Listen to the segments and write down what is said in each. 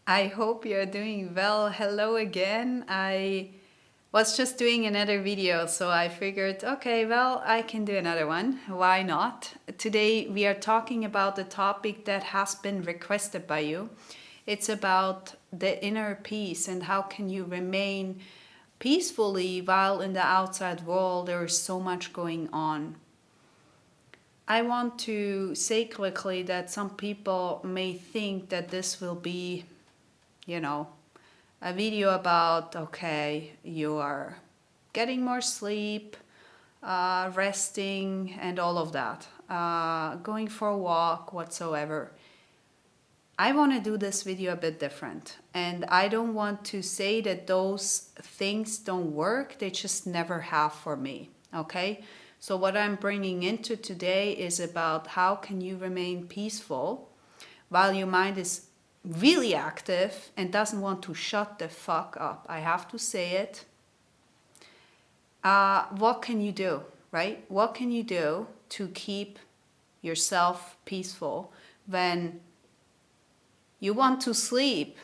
I hope you're doing well. Hello again. I was just doing another video, so I figured, okay, well, I can do another one. Why not? Today we are talking about the topic that has been requested by you. It's about the inner peace and how can you remain peacefully while in the outside world there is so much going on. I want to say quickly that some people may think that this will be, you know, a video about, okay, you are getting more sleep, resting, and all of that, going for a walk, whatsoever. I want to do this video a bit different, and I don't want to say that those things don't work, they just never have for me, okay? So what I'm bringing into today is about how can you remain peaceful while your mind is really active and doesn't want to shut the fuck up. I have to say it. What can you do, right? What can you do to keep yourself peaceful when you want to sleep,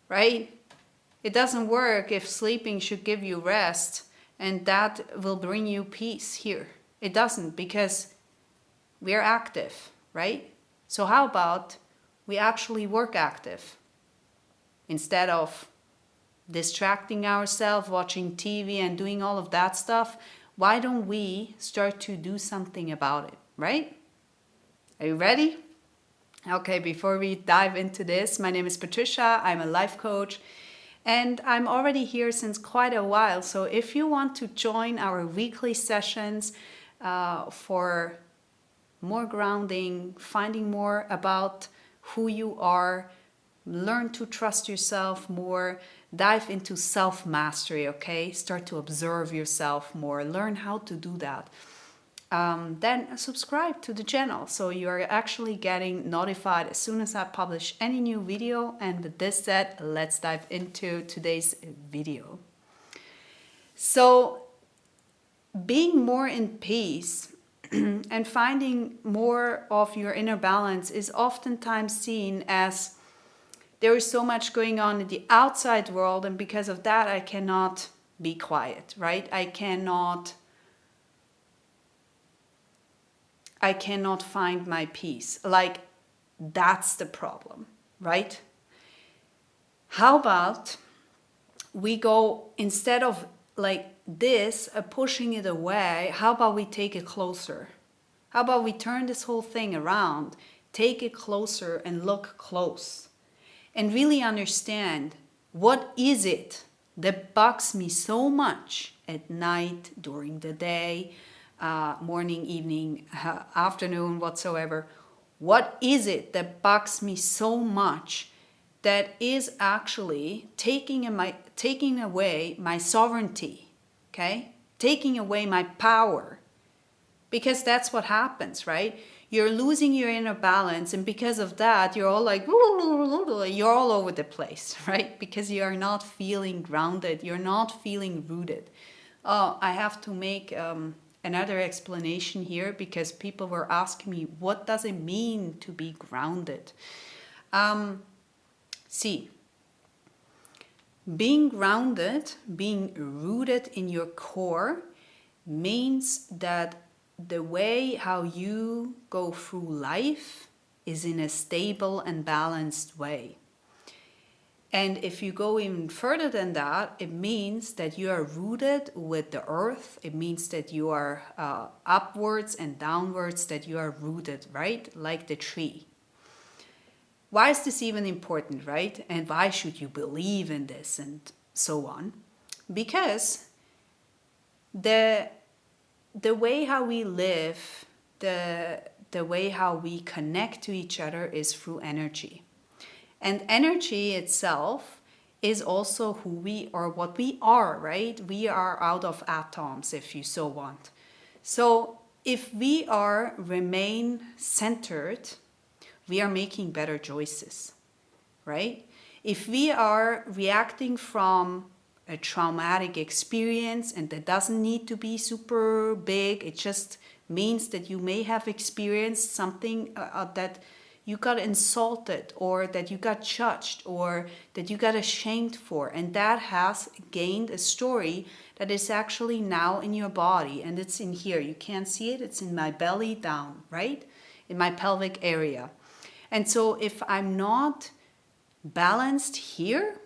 right? It doesn't work if sleeping should give you rest and that will bring you peace here. It doesn't, because we're active, right? So how about we actually work active instead of distracting ourselves, watching TV and doing all of that stuff? Why don't we start to do something about it, right? Are you ready? Okay, before we dive into this, my name is Patricia. I'm a life coach and I'm already here since quite a while. So if you want to join our weekly sessions for more grounding, finding more about who you are, learn to trust yourself more, dive into self-mastery, okay? Start to observe yourself more, learn how to do that. Then subscribe to the channel so you're actually getting notified as soon as I publish any new video. And with this said, let's dive into today's video. So being more in peace and finding more of your inner balance is oftentimes seen as there is so much going on in the outside world, and because of that I cannot be quiet, right? I cannot find my peace. Like, that's the problem, right? How about we go, instead of like this, pushing it away, how about we take it closer? How about we turn this whole thing around, take it closer and look close and really understand what is it that bugs me so much at night, during the day, morning, evening, afternoon, whatsoever. What is it that bugs me so much that is actually taking away my sovereignty, okay? Taking away my power. Because that's what happens, right? You're losing your inner balance, and because of that, you're all like, you're all over the place, right? Because you are not feeling grounded, you're not feeling rooted. Oh, I have to make another explanation here, because people were asking me, what does it mean to be grounded? See, being grounded, being rooted in your core, means that the way how you go through life is in a stable and balanced way. And if you go even further than that, it means that you are rooted with the earth. It means that you are upwards and downwards, that you are rooted, right? Like the tree. Why is this even important, right? And why should you believe in this and so on? Because the way how we live, the way how we connect to each other is through energy. And energy itself is also who we are, what we are, right? We are out of atoms, if you so want. So if we remain centered, we are making better choices, right? If we are reacting from a traumatic experience, and that doesn't need to be super big, it just means that you may have experienced something that you got insulted, or that you got judged, or that you got ashamed for. And that has gained a story that is actually now in your body. And it's in here. You can't see it. It's in my belly down, right? In my pelvic area. And so if I'm not balanced here,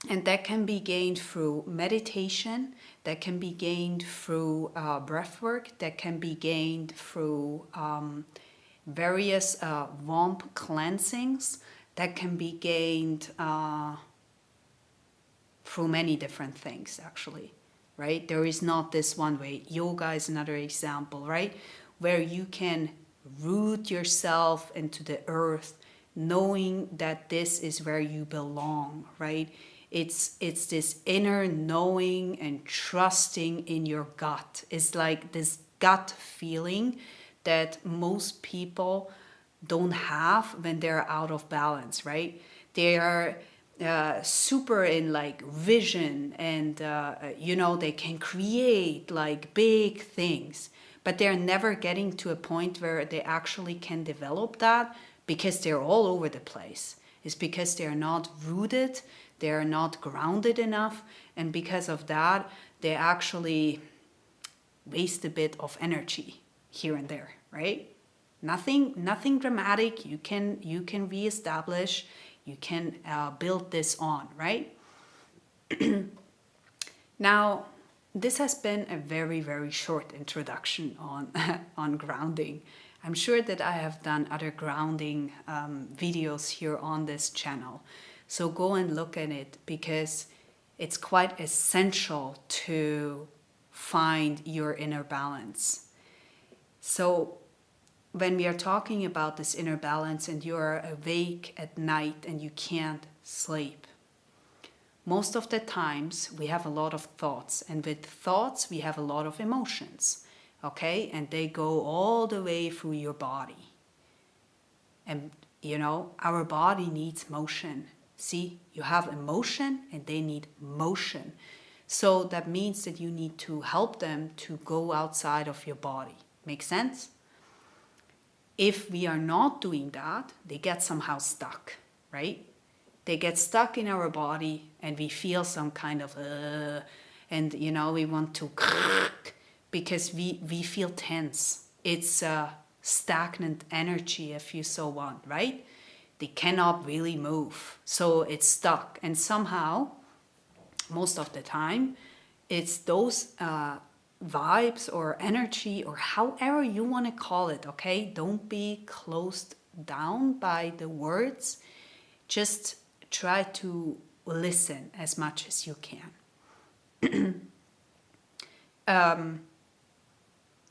and that can be gained through meditation, that can be gained through breath work, that can be gained through various warm cleansings, that can be gained through many different things, actually, right? There is not this one way. Yoga is another example, right? Where you can root yourself into the earth, knowing that this is where you belong, right? It's this inner knowing and trusting in your gut. It's like this gut feeling that most people don't have when they're out of balance, right? They are super in like vision, and they can create like big things, but they're never getting to a point where they actually can develop that, because they're all over the place. It's because they're not rooted, they're not grounded enough, and because of that, they actually waste a bit of energy here and there, right? Nothing dramatic. You can reestablish. You can build this on, right? Now, this has been a very, very short introduction on on grounding. I'm sure that I have done other grounding videos here on this channel. So go and look at it, because it's quite essential to find your inner balance. So when we are talking about this inner balance and you're awake at night and you can't sleep, most of the times we have a lot of thoughts, and with thoughts we have a lot of emotions, okay? And they go all the way through your body. And our body needs motion. See, you have emotion and they need motion. So that means that you need to help them to go outside of your body. Make sense? If we are not doing that, they get somehow stuck, right? They get stuck in our body, and we feel some kind of and we want to because we feel tense. It's a stagnant energy, if you so want, right? They cannot really move, so it's stuck. And somehow, most of the time, it's those vibes or energy, or however you want to call it, okay? Don't be closed down by the words. Just try to listen as much as you can.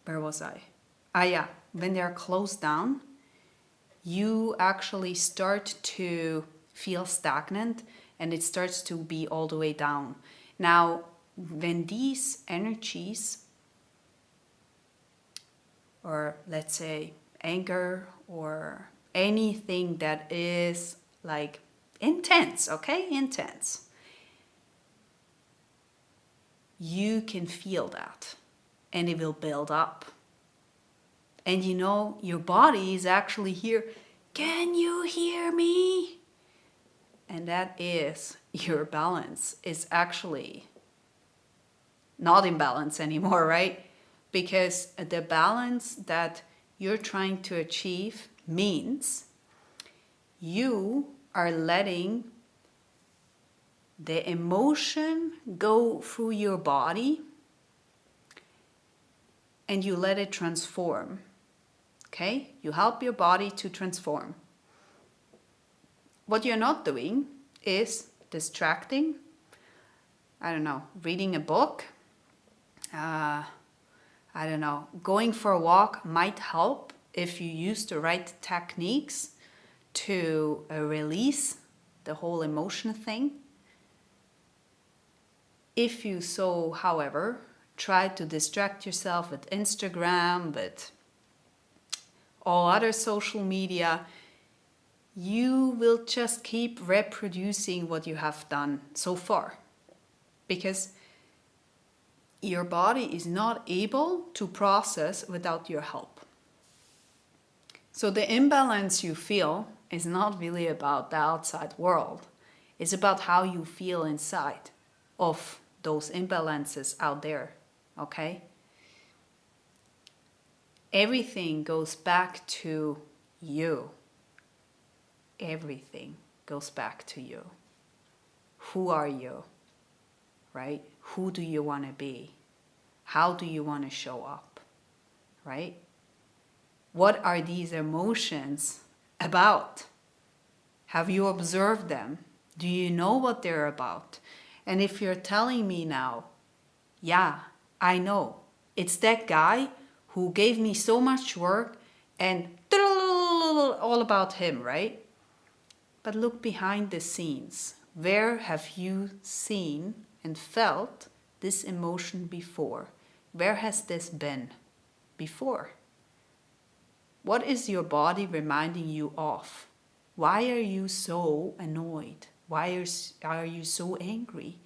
Where was I? Yeah, when they're closed down, you actually start to feel stagnant, and it starts to be all the way down. Now, when these energies, or let's say anger, or anything that is like intense, okay? Intense. You can feel that, and it will build up. And your body is actually here. Can you hear me? And that is your balance is actually not in balance anymore, right? Because the balance that you're trying to achieve means you are letting the emotion go through your body, and you let it transform. Okay? You help your body to transform. What you're not doing is distracting. I don't know, reading a book. I don't know, going for a walk might help if you use the right techniques to release the whole emotion thing. If you so, however, try to distract yourself with Instagram, with all other social media, you will just keep reproducing what you have done so far, because your body is not able to process without your help. So the imbalance you feel is not really about the outside world. It's about how you feel inside of those imbalances out there, okay? Everything goes back to you. Everything goes back to you. Who are you, right? Who do you want to be? How do you want to show up, right? What are these emotions about? Have you observed them? Do you know what they're about? And if you're telling me now, yeah, I know, it's that guy who gave me so much work and all about him, right? But look behind the scenes. Where have you seen and felt this emotion before? Where has this been before? What is your body reminding you of? Why are you so annoyed? Why are you so angry?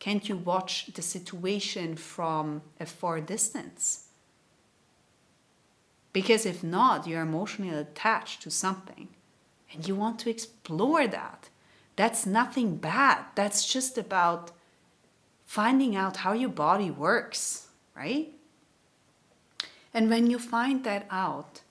Can't you watch the situation from a far distance? Because if not, you're emotionally attached to something and you want to explore that. That's nothing bad. That's just about finding out how your body works, right? And when you find that out,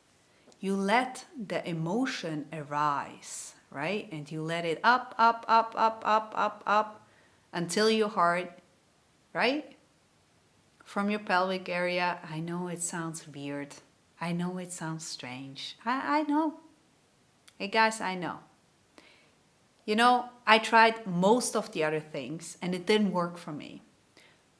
you let the emotion arise, right? And you let it up, up, up, up, up, up, up, until your heart, right? From your pelvic area. I know it sounds weird. I know it sounds strange. I know. Hey guys, I know. You know, I tried most of the other things and it didn't work for me.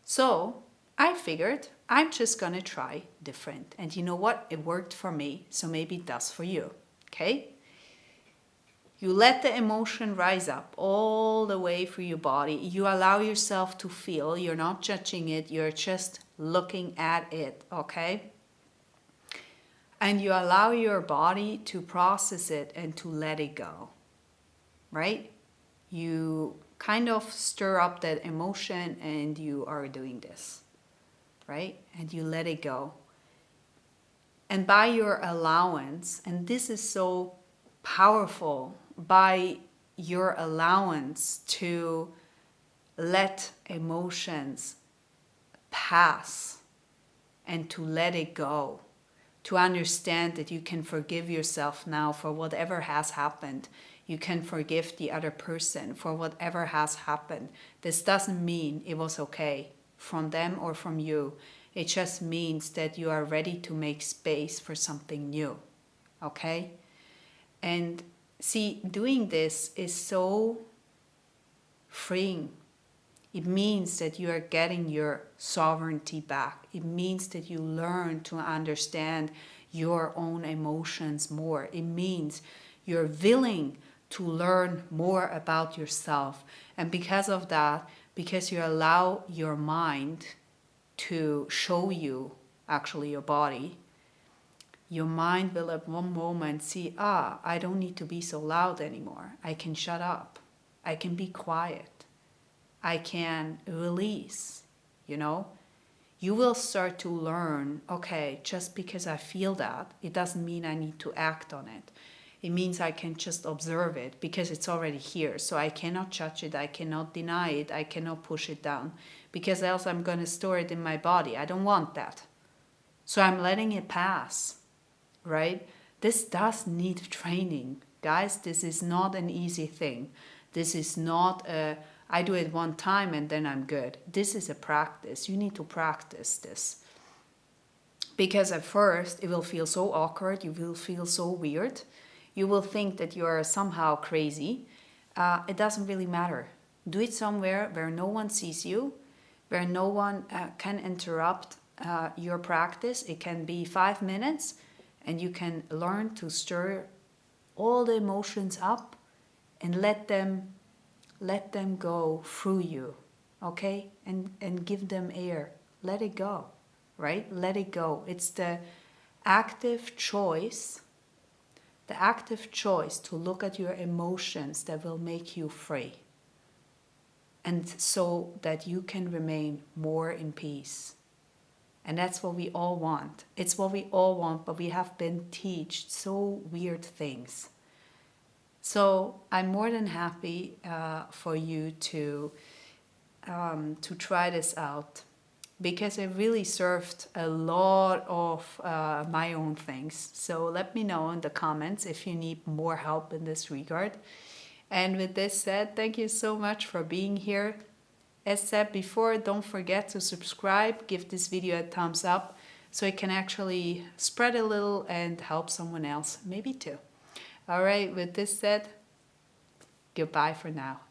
So I figured I'm just gonna try different. And you know what? It worked for me, so maybe it does for you. Okay? You let the emotion rise up all the way through your body. You allow yourself to feel. You're not judging it. You're just looking at it. Okay? And you allow your body to process it and to let it go. Right? You kind of stir up that emotion and you are doing this. Right? And you let it go. And by your allowance, and this is so powerful, by your allowance to let emotions pass and to let it go, to understand that you can forgive yourself now for whatever has happened. You can forgive the other person for whatever has happened. This doesn't mean it was okay from them or from you. It just means that you are ready to make space for something new. Okay? And see, doing this is so freeing. It means that you are getting your sovereignty back. It means that you learn to understand your own emotions more. It means you're willing to learn more about yourself. And because of that, because you allow your mind to show you actually your body, your mind will at one moment see, I don't need to be so loud anymore. I can shut up. I can be quiet. I can release, you know. You will start to learn, okay, just because I feel that, it doesn't mean I need to act on it. It means I can just observe it because it's already here. So I cannot judge it. I cannot deny it. I cannot push it down because else I'm going to store it in my body. I don't want that. So I'm letting it pass. Right? This does need training. Guys, this is not an easy thing. This is not I do it one time and then I'm good. This is a practice. You need to practice this. Because at first it will feel so awkward. You will feel so weird. You will think that you are somehow crazy. It doesn't really matter. Do it somewhere where no one sees you, where no one can interrupt your practice. It can be 5 minutes. And you can learn to stir all the emotions up and let them go through you, okay? And give them air. Let it go, right? Let it go. It's the active choice to look at your emotions that will make you free. And so that you can remain more in peace. And that's what we all want. It's what we all want, but we have been taught so weird things. So I'm more than happy for you to try this out, because it really served a lot of my own things. So let me know in the comments if you need more help in this regard. And with this said, thank you so much for being here. As said before, don't forget to subscribe, give this video a thumbs up so it can actually spread a little and help someone else, maybe too. All right, with this said, goodbye for now.